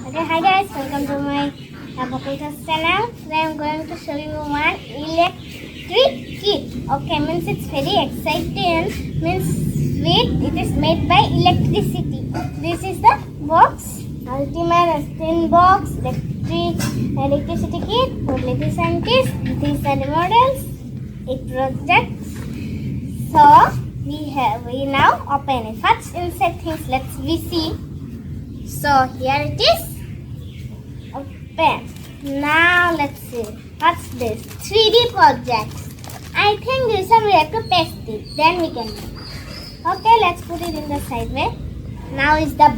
Okay, hi guys, welcome to my Bokuta's channel. Today I'm going to show you one electric kit. Okay, means it's very exciting. Means sweet. It is made by electricity. This is the box. Ultimate tin box electricity kit for little scientists. These are the models. It projects. So we now open it. What's inside things? Let's see. So here it is. Open. Now let's see. What's this? 3D projects. I think this one we have to paste it. Then we can make. Okay, let's put it in the side way. Now is the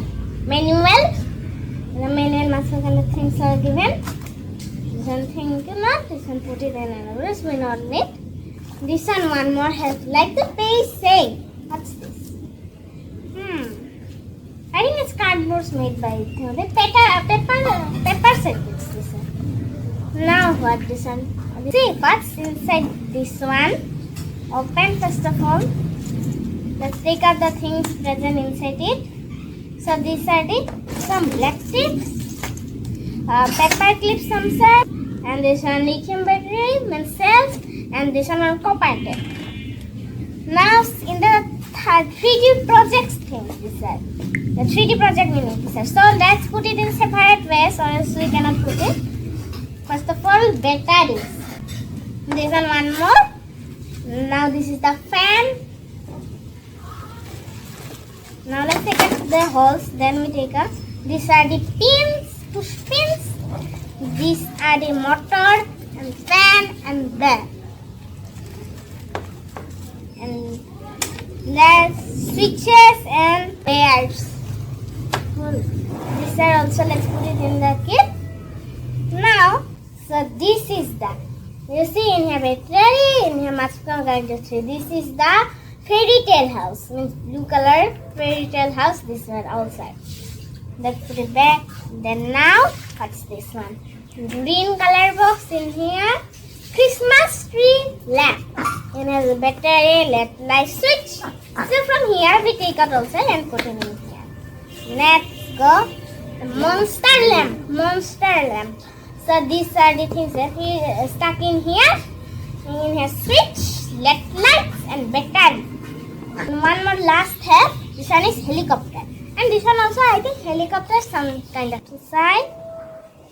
manual. The manual must have kind of things are given. This one thing not. This one put it in another. This we not need. This one more help. Like the page say. What's this? I think it's cardboard made by the paper circuits. This one. Now what this one? See what's inside this one. Open first of all. Let's take out the things present inside it. So these are some black tips, paper clips, some cells, and this one lithium battery, cells, and this one copper tape. Now in the 3D projects thing, this are the 3D project meaning this are. So let's put it in separate ways, or else we cannot put it. First of all, batteries. This one more. Now this is the fan. Now let's take out the holes. Then we take out. These are the pins, push pins. These are the motor and fan and that. And there's switches and wires. These are also, let's put it in the kit. Now, so this is the, you see in here battery, in here Matsuka gadgetry. This is the fairy tale house, means blue color fairy tale house. This one outside. Let's put it back. Then now, what's this one? Green color box in here. Christmas tree lamp. It has a battery, light switch. So from here we take out also and put it in here. Let's go. The monster lamp. So these are the things that we stuck in here. In here switch, LED lights and battery. And one more last step. This one is helicopter. And this one also I think helicopter some kind of side.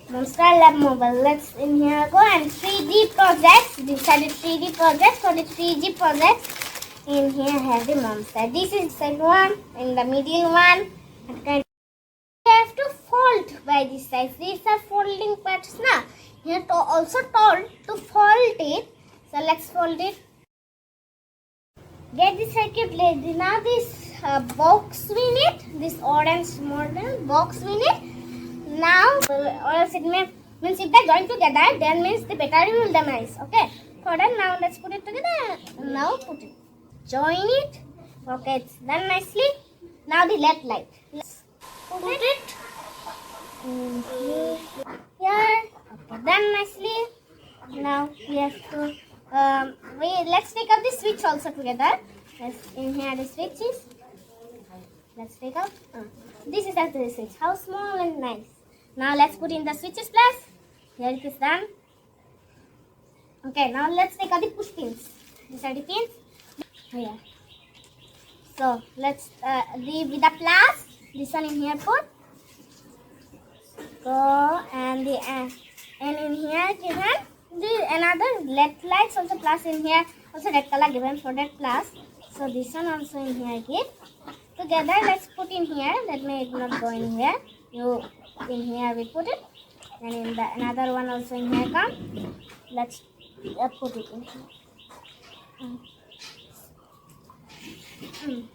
Monster Lab Mobile. Let's in here go and 3D projects. These are the 3D projects. For the 3D projects, in here have the monster. This is the second one, in the middle one. And you have to fold by this size. These are folding parts now. You have to also told to fold it. So let's fold it. Get the circuit lady. Now this box we need. This orange model box we need. Now, or else it means if they join together, then means the battery will damage. Okay. For that, now let's put it together. Now put it. Join it. Okay, it's done nicely. Now the LED light. Let's put it here. Okay, done nicely. Now we have to let's take out the switch also together. Let's in here the switches. Let's take out. This is after the switch. How small and nice. Now let's put in the switches plus. Here it is done. Okay, now let's take out the push pins. These are the pins. Here. So let's with the plus. This one in here put. Go and the and in here given the another LED lights also plus in here. Also red color given for that plus. So this one also in here give. Together let's put in here. That may it not go in here. You in here we put it, and in the another one also in here come. Let's put it in here.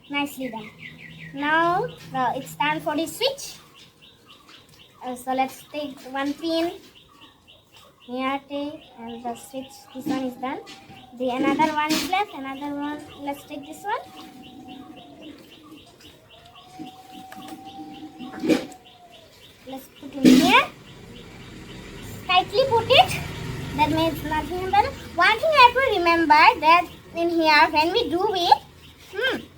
Nicely done. Now it's time for the switch. So let's take one pin here, take and the switch. This one is done. The another one is left. Another one. Let's take this one. Let's put in here. Tightly put it. That means nothing better. One thing I have to remember that in here when we do it,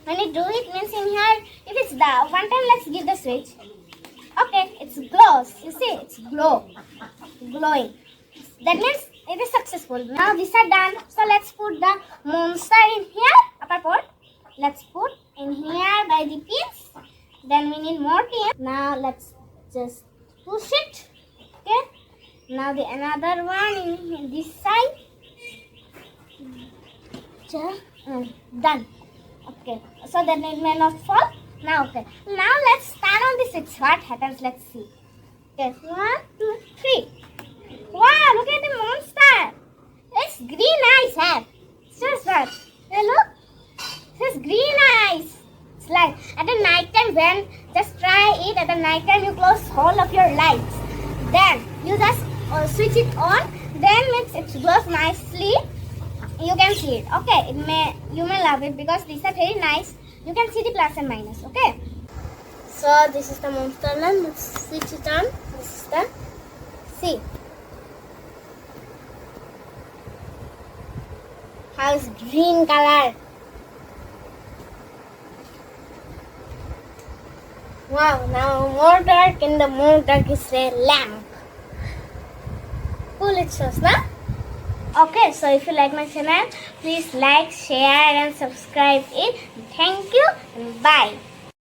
when we do it means in here if it's the one time let's give the switch. Okay, it's glows. You see, it's glowing. That means it is successful. Now these are done. So let's put the monster in here. Upper port. Let's put in here by the pins. Then we need more pins. Now let's just push it. Okay. Now the another one in this side. Done. Okay. So that it may not fall. Now okay. Now let's stand on the switch. What happens? Let's see. Okay. 1, 2, 3. Wow, look at the monster. It's green eyes have. It's just what? Hey, look. It's green eyes. It's like at the night time when just try it at the night time you close all of your lights. Then you just switch it on. Then it glows nicely. You can see it. Okay, you may love it because these are very nice. You can see the plus and minus. Okay. So this is the monster lamp. Let's switch it on. This is the see. How is green color? Wow, now more dark and the more dark is a lamp. Cool it shows, na? Okay, so if you like my channel, please like, share and subscribe it. Thank you and bye.